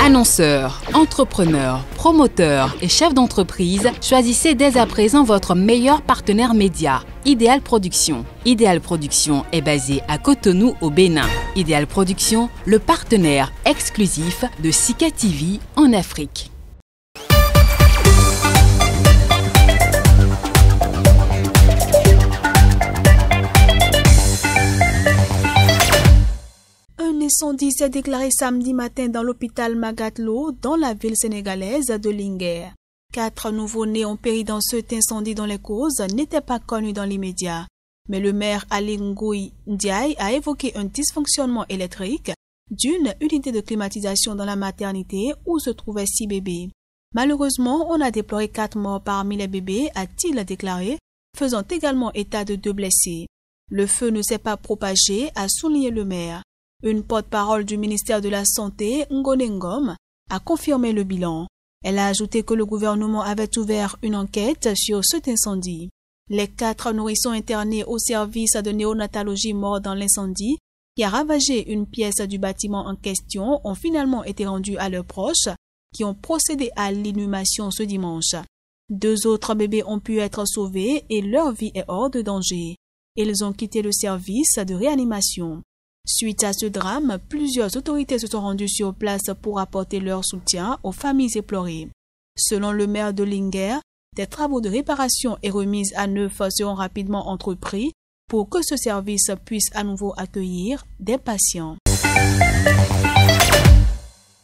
Annonceurs, entrepreneurs, promoteurs et chefs d'entreprise, choisissez dès à présent votre meilleur partenaire média, Ideal Production. Ideal Production est basé à Cotonou au Bénin. Ideal Production, le partenaire exclusif de Sika TV en Afrique. Un incendie s'est déclaré samedi matin dans l'hôpital Magatlo, dans la ville sénégalaise de Linguère. 4 nouveau-nés ont péri dans cet incendie dont les causes n'étaient pas connues dans l'immédiat. Mais le maire Ali Ngouille Ndiaye a évoqué un dysfonctionnement électrique d'une unité de climatisation dans la maternité où se trouvaient 6 bébés. Malheureusement, on a déploré 4 morts parmi les bébés, a-t-il déclaré, faisant également état de 2 blessés. Le feu ne s'est pas propagé, a souligné le maire. Une porte-parole du ministère de la Santé, Ngone Ngom, a confirmé le bilan. Elle a ajouté que le gouvernement avait ouvert une enquête sur cet incendie. Les 4 nourrissons internés au service de néonatologie morts dans l'incendie, qui a ravagé une pièce du bâtiment en question, ont finalement été rendus à leurs proches, qui ont procédé à l'inhumation ce dimanche. 2 autres bébés ont pu être sauvés et leur vie est hors de danger. Ils ont quitté le service de réanimation. Suite à ce drame, plusieurs autorités se sont rendues sur place pour apporter leur soutien aux familles éplorées. Selon le maire de Linguère, des travaux de réparation et remise à neuf seront rapidement entrepris pour que ce service puisse à nouveau accueillir des patients.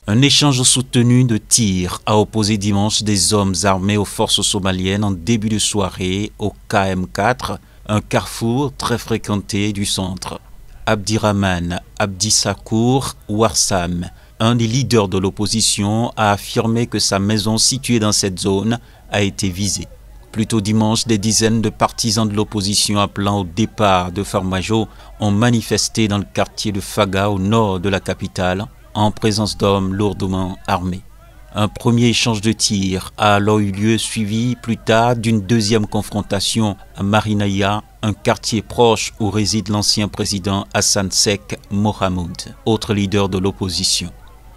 Un échange soutenu de tirs a opposé dimanche des hommes armés aux forces somaliennes en début de soirée au KM4, un carrefour très fréquenté du centre. Abdirahman Abdissakour Warsam, un des leaders de l'opposition, a affirmé que sa maison située dans cette zone a été visée. Plus tôt dimanche, des dizaines de partisans de l'opposition appelant au départ de Farmajo ont manifesté dans le quartier de Faga au nord de la capitale en présence d'hommes lourdement armés. Un premier échange de tirs a alors eu lieu, suivi plus tard d'une deuxième confrontation à Marinaya, un quartier proche où réside l'ancien président Hassan Sheikh Mohamud, autre leader de l'opposition.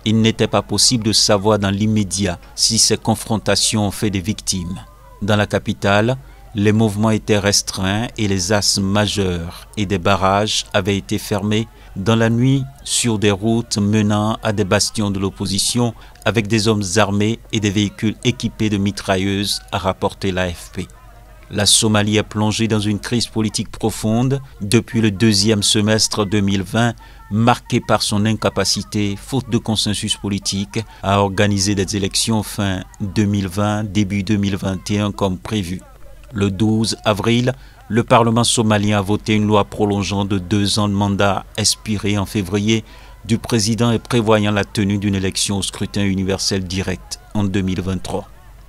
Il n'était pas possible de savoir dans l'immédiat si ces confrontations ont fait des victimes. Dans la capitale, les mouvements étaient restreints et les axes majeurs et des barrages avaient été fermés dans la nuit sur des routes menant à des bastions de l'opposition avec des hommes armés et des véhicules équipés de mitrailleuses, a rapporté l'AFP. La Somalie est plongée dans une crise politique profonde depuis le deuxième semestre 2020, marqué par son incapacité, faute de consensus politique, à organiser des élections fin 2020, début 2021 comme prévu. Le 12 avril, le Parlement somalien a voté une loi prolongeant de 2 ans de mandat expiré en février du président et prévoyant la tenue d'une élection au scrutin universel direct en 2023.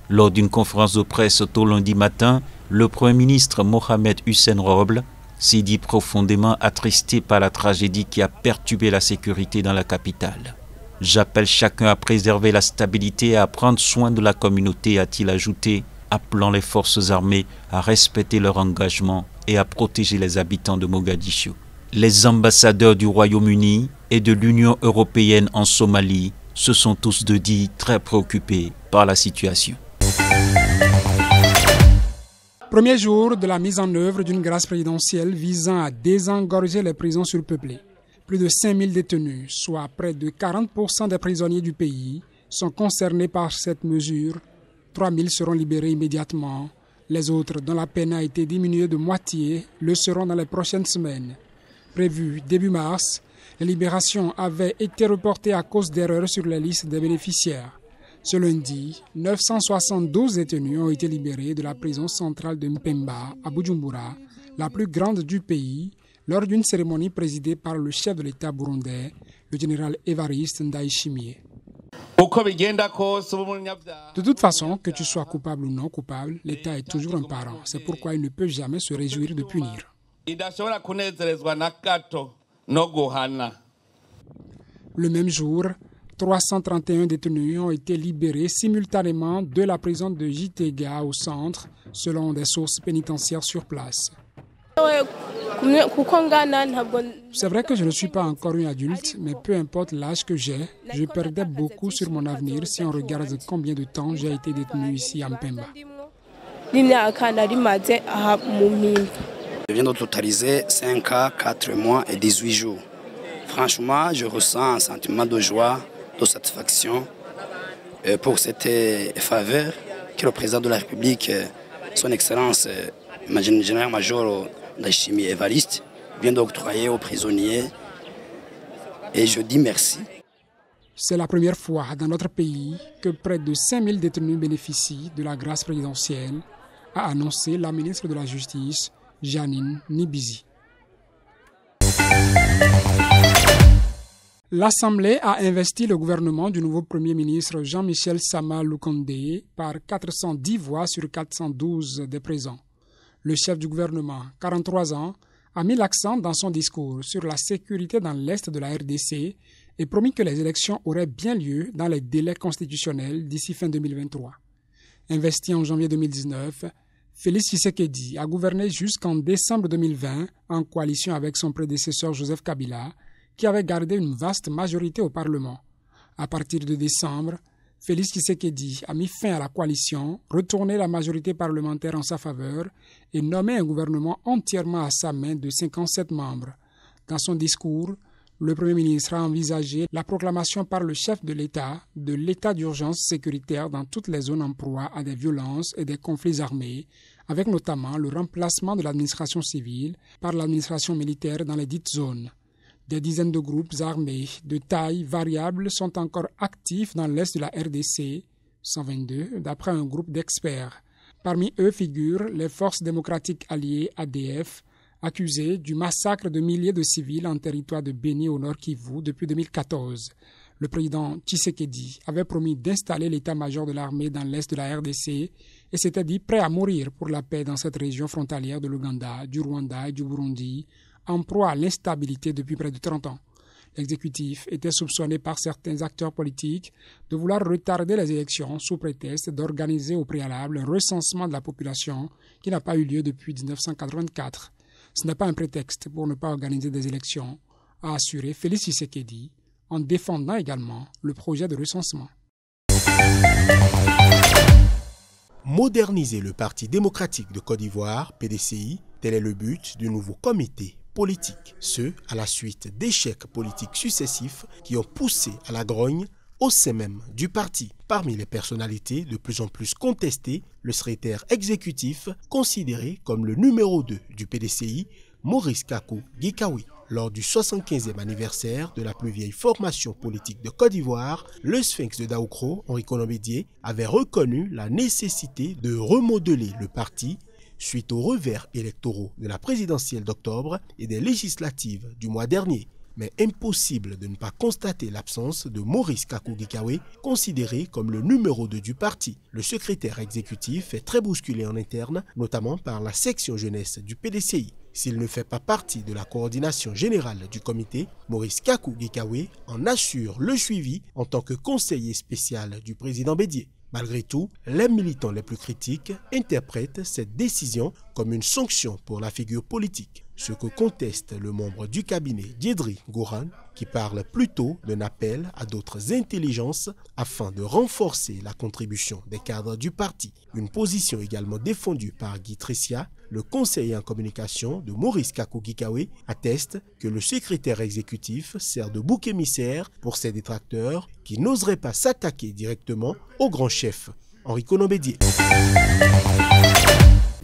Lors d'une conférence de presse tôt lundi matin, le Premier ministre Mohamed Hussein Roble s'est dit profondément attristé par la tragédie qui a perturbé la sécurité dans la capitale. « J'appelle chacun à préserver la stabilité et à prendre soin de la communauté », a-t-il ajouté, appelant les forces armées à respecter leur engagement et à protéger les habitants de Mogadiscio. Les ambassadeurs du Royaume-Uni et de l'Union européenne en Somalie se sont tous deux dit très préoccupés par la situation. Premier jour de la mise en œuvre d'une grâce présidentielle visant à désengorger les prisons surpeuplées. Plus de 5000 détenus, soit près de 40% des prisonniers du pays, sont concernés par cette mesure. 3000 seront libérés immédiatement. Les autres, dont la peine a été diminuée de moitié, le seront dans les prochaines semaines. Prévu début mars, les libérations avaient été reportées à cause d'erreurs sur les listes des bénéficiaires. Ce lundi, 972 détenus ont été libérés de la prison centrale de Mpemba à Bujumbura, la plus grande du pays, lors d'une cérémonie présidée par le chef de l'État burundais, le général Évariste Ndayishimiye. De toute façon, que tu sois coupable ou non coupable, l'État est toujours un parent. C'est pourquoi il ne peut jamais se réjouir de punir. Le même jour, 331 détenus ont été libérés simultanément de la prison de Jitega au centre, selon des sources pénitentiaires sur place. C'est vrai que je ne suis pas encore une adulte, mais peu importe l'âge que j'ai, je perdais beaucoup sur mon avenir si on regarde combien de temps j'ai été détenu ici à Mpemba. Je viens de totaliser 5 ans, 4 mois et 18 jours. Franchement, je ressens un sentiment de joie, de satisfaction pour cette faveur que le président de la République, son Excellence, général-major Ndayishimiye Evariste, vient d'octroyer aux prisonniers. Et je dis merci. C'est la première fois dans notre pays que près de 5000 détenus bénéficient de la grâce présidentielle, a annoncé la ministre de la Justice, Jeannine Nibizi. L'Assemblée a investi le gouvernement du nouveau Premier ministre Jean-Michel Sama Lukonde par 410 voix sur 412 des présents. Le chef du gouvernement, 43 ans, a mis l'accent dans son discours sur la sécurité dans l'Est de la RDC et promis que les élections auraient bien lieu dans les délais constitutionnels d'ici fin 2023. Investi en janvier 2019, Félix Tshisekedi a gouverné jusqu'en décembre 2020 en coalition avec son prédécesseur Joseph Kabila, qui avait gardé une vaste majorité au Parlement. À partir de décembre, Félix Tshisekedi a mis fin à la coalition, retourné la majorité parlementaire en sa faveur et nommé un gouvernement entièrement à sa main de 57 membres. Dans son discours, le Premier ministre a envisagé la proclamation par le chef de l'état d'urgence sécuritaire dans toutes les zones en proie à des violences et des conflits armés, avec notamment le remplacement de l'administration civile par l'administration militaire dans les dites zones. Des dizaines de groupes armés de taille variable sont encore actifs dans l'est de la RDC, 122, d'après un groupe d'experts. Parmi eux figurent les forces démocratiques alliées ADF, accusées du massacre de milliers de civils en territoire de Béni au Nord Kivu depuis 2014. Le président Tshisekedi avait promis d'installer l'état-major de l'armée dans l'est de la RDC et s'était dit prêt à mourir pour la paix dans cette région frontalière de l'Ouganda, du Rwanda et du Burundi, en proie à l'instabilité depuis près de 30 ans. L'exécutif était soupçonné par certains acteurs politiques de vouloir retarder les élections sous prétexte d'organiser au préalable un recensement de la population qui n'a pas eu lieu depuis 1984. Ce n'est pas un prétexte pour ne pas organiser des élections, a assuré Félix Tshisekedi, en défendant également le projet de recensement. Moderniser le Parti démocratique de Côte d'Ivoire, PDCI, tel est le but du nouveau comité politique. Ce, à la suite d'échecs politiques successifs qui ont poussé à la grogne au sein même du parti. Parmi les personnalités de plus en plus contestées, le secrétaire exécutif, considéré comme le numéro 2 du PDCI, Maurice Kakou Gikawi. Lors du 75e anniversaire de la plus vieille formation politique de Côte d'Ivoire, le Sphinx de Daoukro, Henri Konan-Bédié, avait reconnu la nécessité de remodeler le parti suite aux revers électoraux de la présidentielle d'octobre et des législatives du mois dernier. Mais impossible de ne pas constater l'absence de Maurice Kakou Gikawe, considéré comme le numéro 2 du parti. Le secrétaire exécutif est très bousculé en interne, notamment par la section jeunesse du PDCI. S'il ne fait pas partie de la coordination générale du comité, Maurice Kakou Gikawe en assure le suivi en tant que conseiller spécial du président Bédié. Malgré tout, les militants les plus critiques interprètent cette décision comme une sanction pour la figure politique, ce que conteste le membre du cabinet Diedri Goran, qui parle plutôt d'un appel à d'autres intelligences afin de renforcer la contribution des cadres du parti. Une position également défendue par Guy Tressia, le conseiller en communication de Maurice Kakou Gikawe, atteste que le secrétaire exécutif sert de bouc émissaire pour ses détracteurs qui n'oseraient pas s'attaquer directement au grand chef, Henri Konan-Bédié.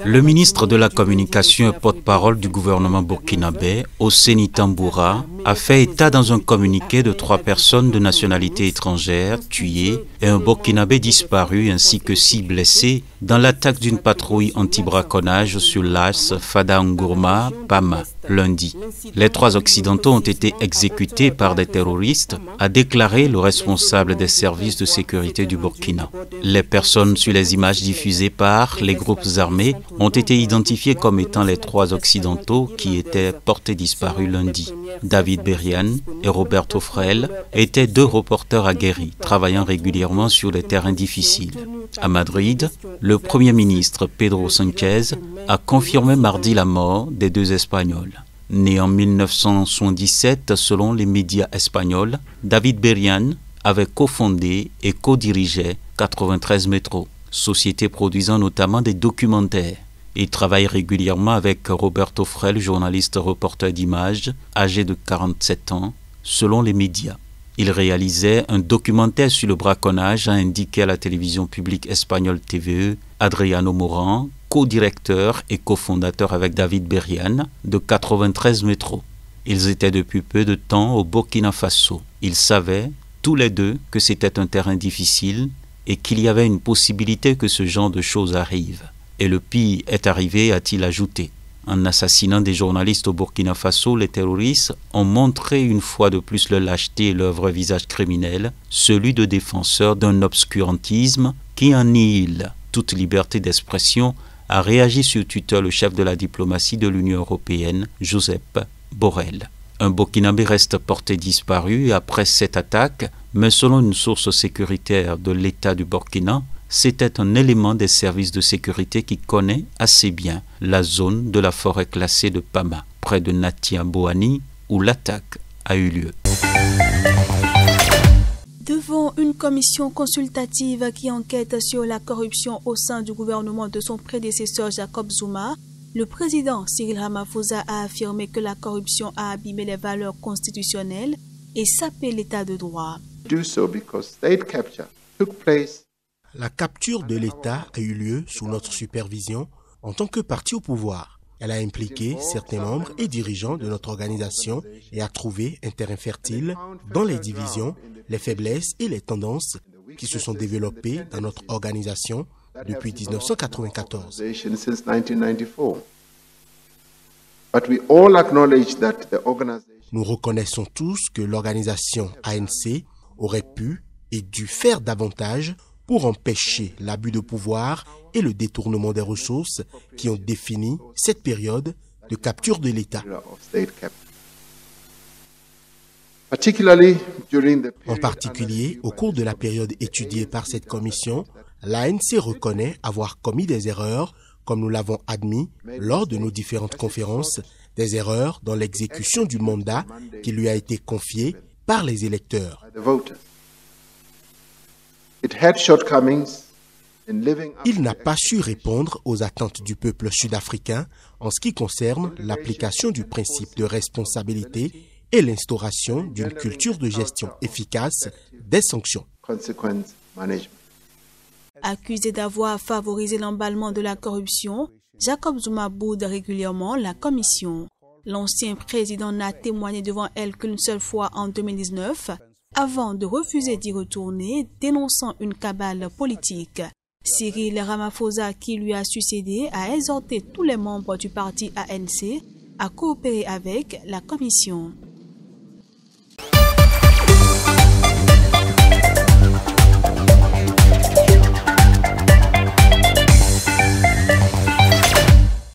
Le ministre de la Communication et porte-parole du gouvernement burkinabé, Hosseini Tamboura, a fait état dans un communiqué de 3 personnes de nationalité étrangère tuées et un burkinabé disparu ainsi que 6 blessés dans l'attaque d'une patrouille anti-braconnage sur l'as Fada Ngourma, Pama, lundi. Les 3 occidentaux ont été exécutés par des terroristes, a déclaré le responsable des services de sécurité du Burkina. Les personnes sur les images diffusées par les groupes armés ont été identifiés comme étant les 3 occidentaux qui étaient portés disparus lundi. David Berian et Roberto Frel étaient 2 reporters aguerris, travaillant régulièrement sur des terrains difficiles. À Madrid, le Premier ministre Pedro Sánchez a confirmé mardi la mort des 2 Espagnols. Né en 1977 selon les médias espagnols, David Berian avait cofondé et co-dirigé 93 Métro, société produisant notamment des documentaires. Il travaille régulièrement avec Roberto Frel, journaliste reporter d'images, âgé de 47 ans, selon les médias. Il réalisait un documentaire sur le braconnage, a indiqué à la télévision publique espagnole TVE Adriano Moran, co-directeur et cofondateur avec David Berian de 93 Métro. Ils étaient depuis peu de temps au Burkina Faso. Ils savaient, tous les deux, que c'était un terrain difficile et qu'il y avait une possibilité que ce genre de choses arrive. Et le pire est arrivé, a-t-il ajouté. En assassinant des journalistes au Burkina Faso, les terroristes ont montré une fois de plus leur lâcheté et leur vrai visage criminel, celui de défenseurs d'un obscurantisme qui annihile toute liberté d'expression, a réagi sur Twitter le chef de la diplomatie de l'Union européenne, Josep Borrell. Un Burkinabé reste porté disparu après cette attaque, mais selon une source sécuritaire de l'État du Burkina, c'était un élément des services de sécurité qui connaît assez bien la zone de la forêt classée de Pama, près de Natia-Boani, où l'attaque a eu lieu. Devant une commission consultative qui enquête sur la corruption au sein du gouvernement de son prédécesseur Jacob Zuma, le président Cyril Ramaphosa a affirmé que la corruption a abîmé les valeurs constitutionnelles et sapé l'état de droit. La capture de l'État a eu lieu sous notre supervision en tant que parti au pouvoir. Elle a impliqué certains membres et dirigeants de notre organisation et a trouvé un terrain fertile dans les divisions, les faiblesses et les tendances qui se sont développées dans notre organisation depuis 1994. Nous reconnaissons tous que l'organisation ANC aurait pu et dû faire davantage pour empêcher l'abus de pouvoir et le détournement des ressources qui ont défini cette période de capture de l'État. En particulier, au cours de la période étudiée par cette commission, l'ANC reconnaît avoir commis des erreurs, comme nous l'avons admis lors de nos différentes conférences, des erreurs dans l'exécution du mandat qui lui a été confié par les électeurs. Il n'a pas su répondre aux attentes du peuple sud-africain en ce qui concerne l'application du principe de responsabilité et l'instauration d'une culture de gestion efficace des sanctions. Accusé d'avoir favorisé l'emballement de la corruption, Jacob Zuma boude régulièrement la commission. L'ancien président n'a témoigné devant elle qu'une seule fois en 2019, avant de refuser d'y retourner, dénonçant une cabale politique. Cyril Ramaphosa, qui lui a succédé, a exhorté tous les membres du parti ANC à coopérer avec la commission.